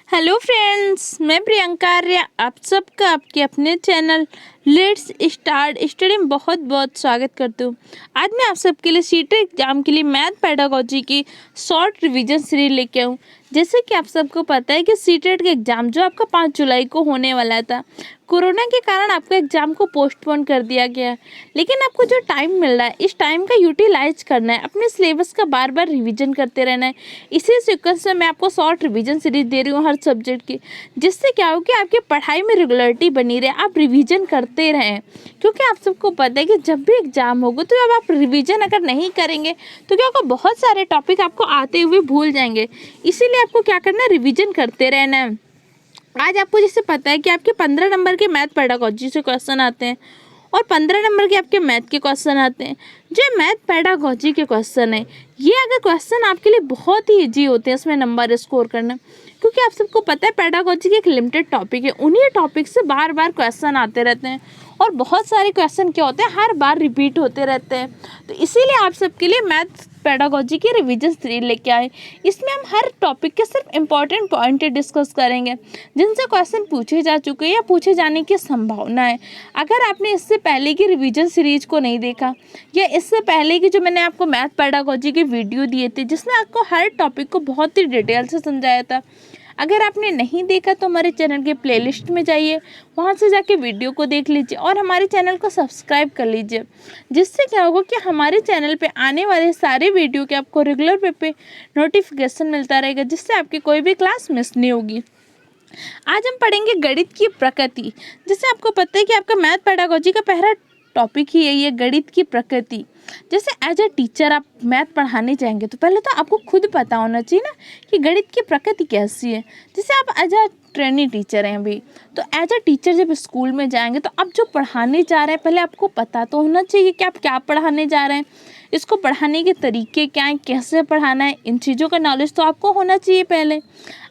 Hello friends, मैं प्रियंका आर्य आप सबका आपके अपने चैनल लेट्स स्टार्ट स्टडी में बहुत बहुत स्वागत करती हूँ। आज मैं आप सबके लिए सीटेट एग्जाम के लिए मैथ पेडागोजी की शॉर्ट रिवीजन सीरीज लेके आऊँ। जैसे कि आप सबको पता है कि सीटेट का एग्ज़ाम जो आपका 5 जुलाई को होने वाला था, कोरोना के कारण आपका एग्ज़ाम को पोस्टपोन कर दिया गया है। लेकिन आपको जो टाइम मिल रहा है, इस टाइम का यूटिलाइज करना है, अपने सिलेबस का बार बार रिवीजन करते रहना है। इसी सीक्वेंस में मैं आपको शॉर्ट रिवीजन सीरीज दे रही हूँ हर सब्जेक्ट की, जिससे क्या हो कि आपकी पढ़ाई में रेगुलरिटी बनी रहे, आप रिवीजन करते रहें। क्योंकि आप सबको पता है कि जब भी एग्ज़ाम होगा तो जब आप रिवीजन अगर नहीं करेंगे तो क्या होगा, बहुत सारे टॉपिक आपको आते हुए भूल जाएंगे। इसीलिए आपको क्या करना है, रिवीजन करते रहना है। आज आपको जैसे पता है कि आपके 15 नंबर के मैथ पेडागोजी से क्वेश्चन आते हैं और 15 नंबर के आपके मैथ के क्वेश्चन आते हैं। जो मैथ पेडागोजी के क्वेश्चन है, ये अगर क्वेश्चन आपके लिए बहुत ही इजी होते हैं इसमें नंबर स्कोर करना, क्योंकि आप सबको पता है पेडागोजी की एक लिमिटेड टॉपिक है, उन्हीं टॉपिक से बार बार क्वेश्चन आते रहते हैं और बहुत सारे क्वेश्चन क्या होते हैं, हर बार रिपीट होते रहते हैं। तो इसीलिए आप सबके लिए मैथ पेडागोजी की रिवीजन सीरीज लेके आए। इसमें हम हर टॉपिक के सिर्फ इम्पॉर्टेंट पॉइंट डिस्कस करेंगे जिनसे क्वेश्चन पूछे जा चुके हैं या पूछे जाने की संभावना है। अगर आपने इससे पहले की रिवीजन सीरीज को नहीं देखा या इससे पहले की जो मैंने आपको मैथ पेडागोजी के वीडियो दिए थे जिसमें आपको हर टॉपिक को बहुत ही डिटेल से समझाया था, अगर आपने नहीं देखा तो हमारे चैनल के प्लेलिस्ट में जाइए, वहाँ से जाके वीडियो को देख लीजिए और हमारे चैनल को सब्सक्राइब कर लीजिए। जिससे क्या होगा कि हमारे चैनल पे आने वाले सारे वीडियो के आपको रेगुलर पे नोटिफिकेशन मिलता रहेगा, जिससे आपकी कोई भी क्लास मिस नहीं होगी। आज हम पढ़ेंगे गणित की प्रकृति। जैसे आपको पता है कि आपका मैथ पेडागोजी का पहला टॉपिक ही है ये गणित की प्रकृति। जैसे एज अ टीचर आप मैथ पढ़ाने जाएंगे तो पहले तो आपको खुद पता होना चाहिए ना कि गणित की प्रकृति कैसी है। जैसे आप एज अ ट्रेनिंग टीचर हैं अभी, तो एज अ टीचर जब स्कूल में जाएंगे तो आप जो पढ़ाने जा रहे हैं पहले आपको पता तो होना चाहिए कि आप क्या पढ़ाने जा रहे हैं, इसको पढ़ाने के तरीके क्या हैं, कैसे पढ़ाना है, इन चीज़ों का नॉलेज तो आपको होना चाहिए पहले।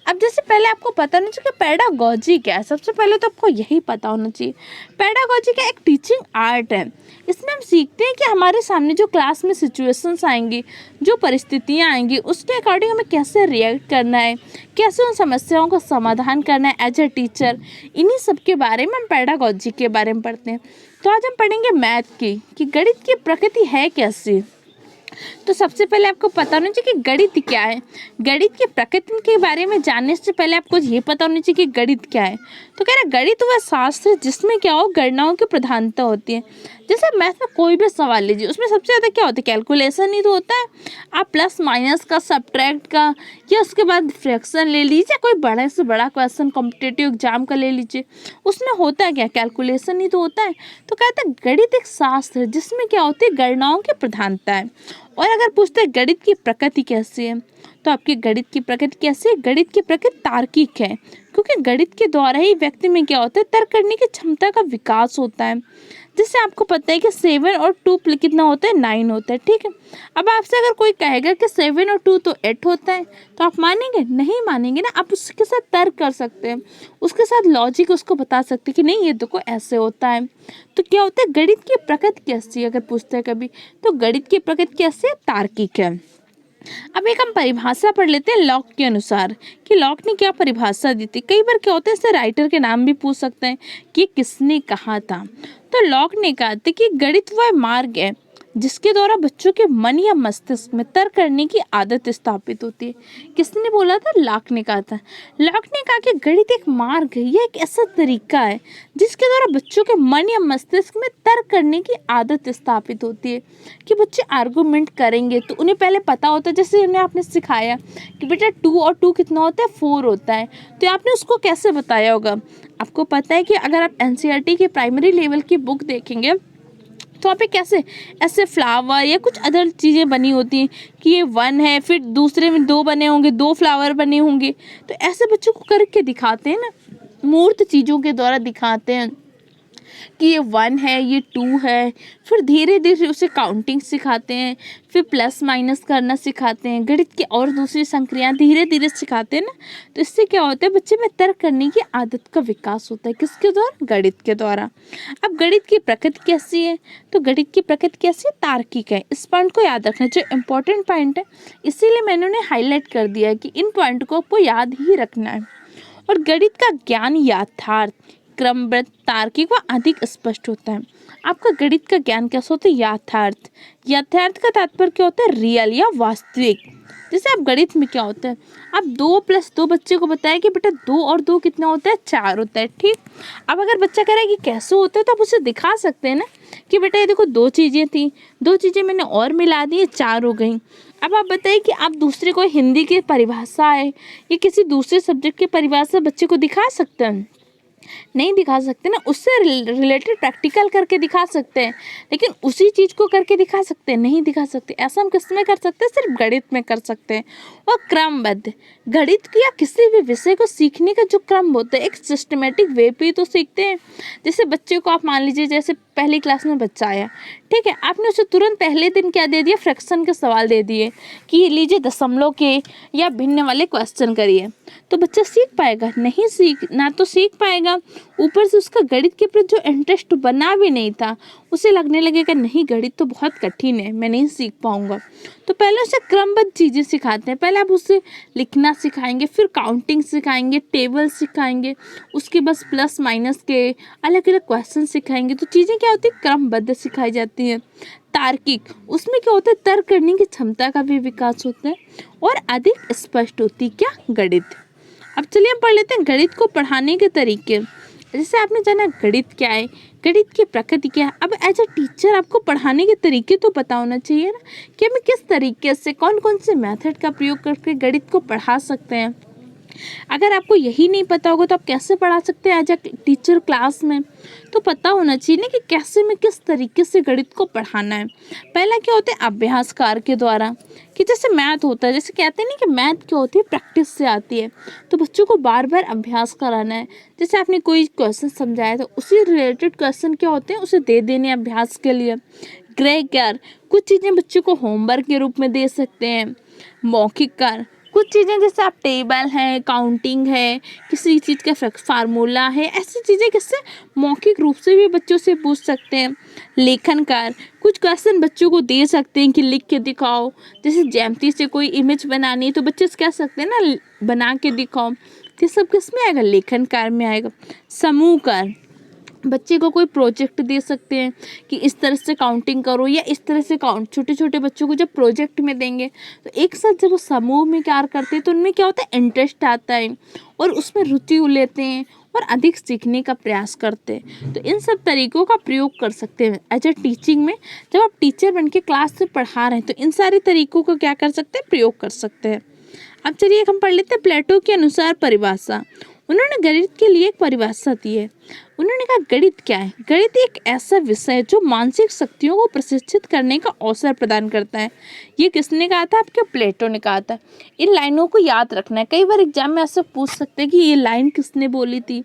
अब जैसे पहले आपको पता नहीं चाहिए पेडागोजी क्या है, सबसे पहले तो आपको यही पता होना चाहिए। पेडागोजी का एक टीचिंग आर्ट है। इसमें हम सीखते हैं कि हमारे सामने जो क्लास में सिचुएशंस आएंगी, जो परिस्थितियाँ आएंगी, उसके अकॉर्डिंग हमें कैसे रिएक्ट करना है, कैसे उन समस्याओं का समाधान करना है एज ए टीचर। इन्हीं सब के बारे में हम पेडागोजी के बारे में पढ़ते हैं। तो आज हम पढ़ेंगे मैथ की कि गणित की प्रकृति है कैसी। तो सबसे पहले आपको पता होना चाहिए कि गणित क्या है। गणित की प्रकृति के बारे में जानने से पहले आपको ये पता होना चाहिए कि गणित क्या है। तो कह रहा है गणित वह शास्त्र है जिसमें क्या हो, गणनाओं की प्रधानता होती है। जैसे मैथ में कोई भी सवाल लीजिए, उसमें सबसे ज़्यादा क्या होता है, कैलकुलेशन ही तो होता है। आप प्लस माइनस का, सब्ट्रैक्ट का, या उसके बाद फ्रैक्शन ले लीजिए, कोई बड़े से बड़ा क्वेश्चन कॉम्पिटिटिव एग्जाम का ले लीजिए, उसमें होता है क्या, कैलकुलेशन ही तो होता है। तो कहते हैं गणित एक शास्त्र है जिसमें क्या होती है, गणनाओं की प्रधानता है। और अगर पूछते हैं गणित की प्रकृति कैसी है, तो आपकी गणित की प्रकृति कैसी है, गणित की प्रकृति तार्किक है, क्योंकि गणित के द्वारा ही व्यक्ति में क्या होता है, तर्क करने की क्षमता का विकास होता है। जैसे आपको पता है कि 7 और 2 कितना होता है, 9 होता है, ठीक है। अब आपसे अगर कोई कहेगा कि 7 और 2 तो 8 होता है, तो आप मानेंगे? नहीं मानेंगे ना। आप उसके साथ तर्क कर सकते हैं, उसके साथ लॉजिक उसको बता सकते हैं कि नहीं ये देखो ऐसे होता है। तो क्या होता है, गणित की प्रकृति कैसी है अगर पूछते हैं कभी, तो गणित की प्रकृति कैसी है, तार्किक है। अब एक हम परिभाषा पढ़ लेते हैं लॉक के अनुसार कि लॉक ने क्या परिभाषा दी थी। कई बार क्या होता है, इससे राइटर के नाम भी पूछ सकते हैं कि किसने कहा था। तो लॉक ने कहा था कि गणित वह मार्ग है जिसके द्वारा बच्चों के मन या मस्तिष्क में तर्क करने की आदत स्थापित होती है। किसने बोला था, लॉक ने कहा था। लॉक ने कहा कि गणित एक मार्ग है, यह एक ऐसा तरीका है जिसके द्वारा बच्चों के मन या मस्तिष्क में तर्क करने की आदत स्थापित होती है। कि बच्चे आर्गूमेंट करेंगे तो उन्हें पहले पता होता है, जैसे उन्हें आपने सिखाया कि बेटा 2 और 2 कितना होता है, 4 होता है, तो आपने उसको कैसे बताया होगा। आपको पता है कि अगर आप एनसीईआरटी के प्राइमरी लेवल की बुक देखेंगे तो वहाँ पे कैसे ऐसे फ्लावर या कुछ अदर चीज़ें बनी होती हैं कि ये 1 है, फिर दूसरे में 2 बने होंगे, 2 फ्लावर बने होंगे। तो ऐसे बच्चों को करके दिखाते हैं ना, मूर्त चीज़ों के द्वारा दिखाते हैं कि ये 1 है, ये 2 है। फिर धीरे धीरे उसे काउंटिंग सिखाते हैं, फिर प्लस माइनस करना सिखाते हैं, गणित की और दूसरी संक्रियाएं धीरे धीरे सिखाते हैं ना। तो इससे क्या होता है, बच्चे में तर्क करने की आदत का विकास होता है। किसके द्वारा, गणित के द्वारा। अब गणित की प्रकृति कैसी है, तो गणित की प्रकृति कैसी है, तार्किक है। इस पॉइंट को याद रखना जो इम्पोर्टेंट पॉइंट है, इसीलिए मैंने उन्हें हाईलाइट कर दिया है कि इन पॉइंट को आपको याद ही रखना है। और गणित का ज्ञान यथार्थ, क्रमबद्ध, तार्किक व अधिक स्पष्ट होता है। आपका गणित का ज्ञान कैसा होता है? यथार्थ। यथार्थ का तात्पर्य क्या होता है? रियल या वास्तविक। जैसे आप गणित में क्या होता है, आप 2+2 बच्चे को बताया कि बेटा 2 और 2 कितना होता है? 4 होता है। ठीक, अब अगर बच्चा कह रहा है कि कैसे होता है, तो आप उसे दिखा सकते हैं ना कि बेटा ये देखो 2 चीज़ें थी, 2 चीज़ें मैंने और मिला दी, 4 हो गई। अब आप बताइए कि आप दूसरे को हिंदी की परिभाषा है या किसी दूसरे सब्जेक्ट की परिभाषा बच्चे को दिखा सकते हैं? नहीं दिखा सकते ना, उससे रिलेटेड प्रैक्टिकल करके दिखा सकते हैं, लेकिन उसी चीज़ को करके दिखा सकते हैं? नहीं दिखा सकते। ऐसा हम किस में कर सकते हैं? सिर्फ गणित में कर सकते हैं। और क्रमबद्ध, गणित या किसी भी विषय को सीखने का जो क्रम होता है, एक सिस्टमेटिक वे पे तो सीखते हैं। जैसे बच्चे को आप मान लीजिए, जैसे पहली क्लास में बच्चा आया, ठीक है, आपने उसे तुरंत पहले दिन क्या दे दिया? फ्रैक्शन के सवाल दे दिए कि लीजिए दशमलव के या भिन्न वाले क्वेश्चन करिए, तो बच्चा सीख पाएगा? नहीं, ना तो सीख पाएगा, ऊपर से उसका गणित के प्रति जो इंटरेस्ट बना भी नहीं था, उसे लगने लगेगा नहीं गणित तो बहुत कठिन है, मैं नहीं सीख पाऊंगा। तो पहले उसे क्रमबद्ध चीज़ें सिखाते हैं। पहले आप उसे लिखना सिखाएंगे, फिर काउंटिंग सिखाएंगे, टेबल सिखाएंगे, उसके बस प्लस माइनस के अलग अलग क्वेश्चन सिखाएंगे। तो चीज़ें क्या होती है? क्रमबद्ध सिखाई जाती है। तार्किक, उसमें क्या होता है? तर्क करने की क्षमता का भी विकास होता है और अधिक स्पष्ट होती क्या? गणित। अब चलिए हम पढ़ लेते हैं गणित को पढ़ाने के तरीके। जैसे आपने जाना गणित क्या है, गणित की प्रकृति क्या है। अब एज अ टीचर आपको पढ़ाने के तरीके तो पता होना चाहिए ना कि हमें किस तरीके से कौन कौन से मेथड का प्रयोग करके गणित को पढ़ा सकते हैं। अगर आपको यही नहीं पता होगा तो आप कैसे पढ़ा सकते हैं एज अ टीचर क्लास में? तो पता होना चाहिए ना कि कैसे में किस तरीके से गणित को पढ़ाना है। पहला क्या होता है? अभ्यास कार्य के द्वारा, कि जैसे मैथ होता है, जैसे कहते हैं ना कि मैथ क्या होती है? प्रैक्टिस से आती है, तो बच्चों को बार बार अभ्यास कराना है। जैसे आपने कोई क्वेश्चन समझाया तो उसी रिलेटेड क्वेश्चन क्या होते हैं? उसे दे देने अभ्यास के लिए। गृह कार्य, कुछ चीज़ें बच्चों को होमवर्क के रूप में दे सकते हैं। मौखिक कार्य, कुछ चीज़ें जैसे आप टेबल है, काउंटिंग है, किसी चीज़ का फार्मूला है, ऐसी चीज़ें किससे मौखिक रूप से भी बच्चों से पूछ सकते हैं। लेखन कार्य, कुछ क्वेश्चन बच्चों को दे सकते हैं कि लिख के दिखाओ। जैसे ज्यामिति से कोई इमेज बनानी है तो बच्चे से कह सकते हैं ना बना के दिखाओ। तो ये सब किस में आएगा? लेखन कार्य में आएगा। समूह कार्य, बच्चे को कोई प्रोजेक्ट दे सकते हैं कि इस तरह से काउंटिंग करो या इस तरह से काउंट। छोटे छोटे बच्चों को जब प्रोजेक्ट में देंगे तो एक साथ जब वो समूह में कार्य करते हैं तो उनमें क्या होता है? इंटरेस्ट आता है और उसमें रुचि लेते हैं और अधिक सीखने का प्रयास करते हैं। तो इन सब तरीकों का प्रयोग कर सकते हैं एज अ टीचिंग में। जब आप टीचर बन के क्लास में पढ़ा रहे हैं तो इन सारे तरीकों का क्या कर सकते हैं? प्रयोग कर सकते हैं। अब चलिए हम पढ़ लेते हैं प्लेटो के अनुसार परिभाषा। उन्होंने गणित के लिए एक परिभाषा दी है। उन्होंने कहा गणित क्या है? गणित एक ऐसा विषय है जो मानसिक शक्तियों को प्रशिक्षित करने का अवसर प्रदान करता है। ये किसने कहा था? आपके प्लेटो ने कहा था। इन लाइनों को याद रखना है, कई बार एग्जाम में ऐसा पूछ सकते हैं कि ये लाइन किसने बोली थी।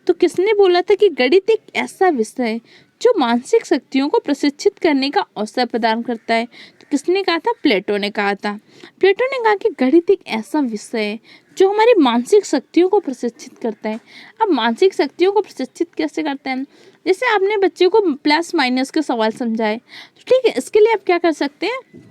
तो किसने बोला था कि गणित एक ऐसा विषय है जो मानसिक शक्तियों को प्रशिक्षित करने का अवसर प्रदान करता है? तो किसने कहा था? प्लेटो ने कहा था। प्लेटो ने कहा कि गणित एक ऐसा विषय है जो हमारी मानसिक शक्तियों को प्रशिक्षित करता है। अब मानसिक शक्तियों को प्रशिक्षित कैसे करता है? जैसे आपने बच्चे को प्लस माइनस के सवाल समझाए, तो ठीक है, इसके लिए आप क्या कर सकते हैं?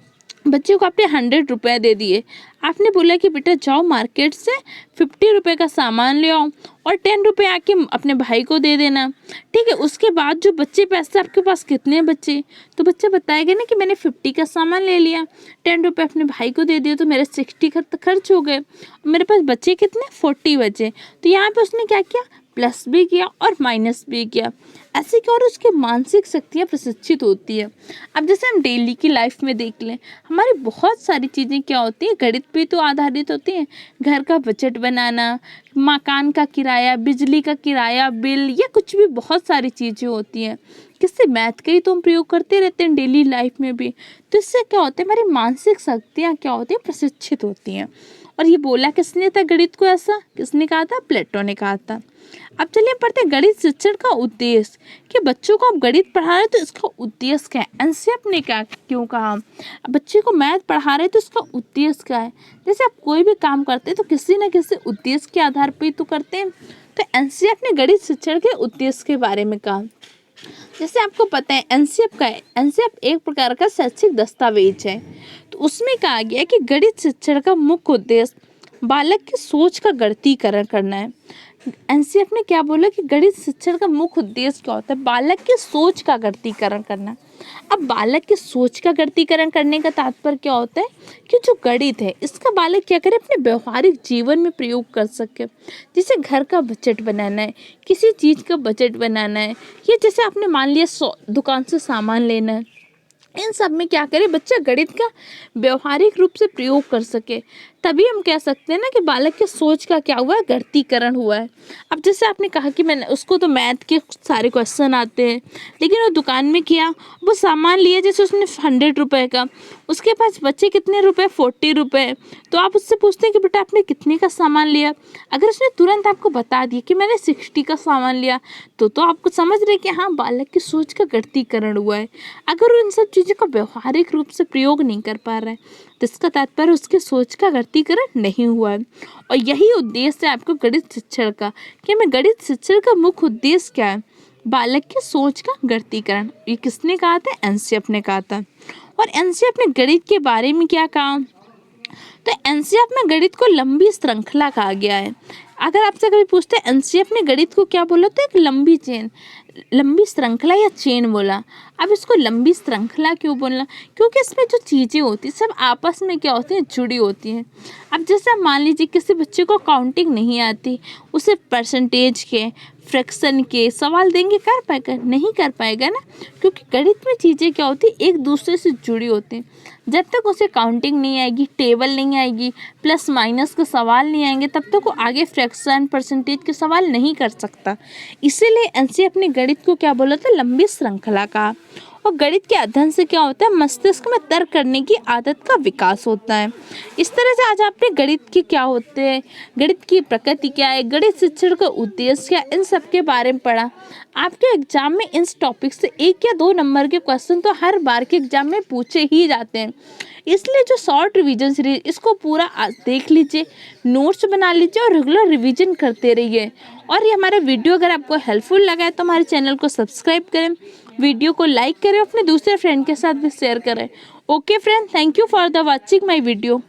बच्चे को आपने 100 रुपये दे दिए, आपने बोला कि बेटा जाओ मार्केट से 50 रुपये का सामान ले आओ और 10 रुपये आके अपने भाई को दे देना। ठीक है, उसके बाद जो बच्चे पैसे आपके पास कितने बचे, तो बच्चा बताएगा ना कि मैंने 50 का सामान ले लिया, 10 रुपये अपने भाई को दे दिया, तो मेरे 60 खर्च हो गए, मेरे पास बचे कितने? 40 बचे। तो यहाँ पे उसने क्या किया? प्लस भी किया और माइनस भी किया। ऐसे क्या, और उसकी मानसिक शक्तियाँ प्रशिक्षित होती है। अब जैसे हम डेली की लाइफ में देख लें, हमारी बहुत सारी चीज़ें क्या होती हैं? गणित पे तो आधारित होती हैं। घर का बजट बनाना, मकान का किराया, बिजली का किराया, बिल, या कुछ भी बहुत सारी चीज़ें होती हैं। किससे? मैथ का ही तो हम प्रयोग करते रहते हैं डेली लाइफ में भी। तो इससे क्या होता है? हमारी मानसिक शक्तियाँ क्या होती हैं? प्रशिक्षित होती हैं। और ये बोला किसने था गणित को? ऐसा किसने कहा था? प्लेटो ने कहा था। अब चलिए पढ़ते हैं गणित शिक्षण का उद्देश्य, कि बच्चों को आप गणित पढ़ा रहे हैं तो इसका उद्देश्य क्या है? एनसीएफ ने क्या क्यों कहा? बच्चे को मैथ पढ़ा रहे हैं तो इसका उद्देश्य क्या है? जैसे आप कोई भी काम करते हैं तो किसी न किसी उद्देश्य के आधार पर ही तो करते हैं। तो एनसीएफ ने गणित शिक्षण के उद्देश्य के बारे में कहा। जैसे आपको पता है एनसीएफ का है, एनसीएफ एक प्रकार का शैक्षिक दस्तावेज है। तो उसमें कहा गया कि गणित शिक्षण का मुख्य उद्देश्य बालक की सोच का गणितीकरण करना है। एनसीएफ ने क्या बोला कि गणित शिक्षण का मुख्य उद्देश्य क्या होता है? बालक की सोच का गणितीकरण करना। अब बालक की सोच का गणितीकरण करने का तात्पर्य क्या होता है कि जो गणित है इसका बालक क्या करे, अपने व्यवहारिक जीवन में प्रयोग कर सके। जैसे घर का बजट बनाना है, किसी चीज़ का बजट बनाना है, या जैसे आपने मान लिया दुकान से सामान लेना है, इन सब में क्या करें, बच्चा गणित का व्यवहारिक रूप से प्रयोग कर सके। तभी हम कह सकते हैं ना कि बालक के सोच का क्या हुआ है, गणितीकरण हुआ है। अब जैसे आपने कहा कि मैंने उसको तो मैथ के सारे क्वेश्चन आते हैं, लेकिन वो दुकान में किया, वो सामान लिया, जैसे उसने 100 रुपये का, उसके पास बचे कितने रुपए, 40 रुपये। तो आप उससे पूछते हैं कि बेटा आपने कितने का सामान लिया। अगर उसने तुरंत आपको बता दिया कि मैंने 60 का सामान लिया, तो आपको समझ रहे कि हाँ, बालक की सोच का गणितीकरण हुआ है। अगर वो इन सब चीज़ों का व्यवहारिक रूप से प्रयोग नहीं कर पा रहा है, तो इसका तात्पर्य उसकी सोच का गणितीकरण नहीं हुआ है। और यही उद्देश्य है आपको गणित शिक्षण का, कि हमें गणित शिक्षण का मुख्य उद्देश्य क्या है, बालक की सोच का गणितीकरण। ये किसने कहा था? एनसीएफ ने कहा था। और एनसीएफ ने गणित के बारे में क्या कहा? तो एनसीएफ में गणित को लंबी श्रृंखला कहा गया है। अगर आपसे कभी पूछते हैं एनसीएफ ने गणित को क्या बोला, तो एक लंबी चेन, लंबी श्रृंखला या चेन बोला। अब इसको लंबी श्रृंखला क्यों बोलना? क्योंकि इसमें जो चीज़ें होती सब आपस में क्या होती हैं, जुड़ी होती हैं। अब जैसे आप मान लीजिए किसी बच्चे को काउंटिंग नहीं आती, उसे परसेंटेज के, फ्रैक्शन के सवाल देंगे, कर पाएगा? नहीं कर पाएगा ना, क्योंकि गणित में चीज़ें क्या होती हैं, एक दूसरे से जुड़ी होती हैं। जब तक उसे काउंटिंग नहीं आएगी, टेबल नहीं आएगी, प्लस माइनस के सवाल नहीं आएंगे, तब तक वो आगे फ्रैक्शन, परसेंटेज के सवाल नहीं कर सकता। इसीलिए एनसीएफ ने गणित को क्या बोला था? लंबी श्रृंखला का। और गणित के अध्ययन से क्या होता है? मस्तिष्क में तर्क करने की आदत का विकास होता है। इस तरह से आज आपने गणित के क्या होते हैं, गणित की प्रकृति क्या है, गणित शिक्षण का उद्देश्य क्या, इन सब के बारे में पढ़ा। आपके एग्जाम में इन टॉपिक से 1 या 2 नंबर के क्वेश्चन तो हर बार के एग्जाम में पूछे ही जाते हैं। इसलिए जो शॉर्ट रिवीजन सीरीज, इसको पूरा देख लीजिए, नोट्स बना लीजिए और रेगुलर रिवीजन करते रहिए। और ये हमारा वीडियो अगर आपको हेल्पफुल लगा है तो हमारे चैनल को सब्सक्राइब करें, वीडियो को लाइक करें, अपने दूसरे फ्रेंड के साथ भी शेयर करें। Okay friend, thank you for the watching my video.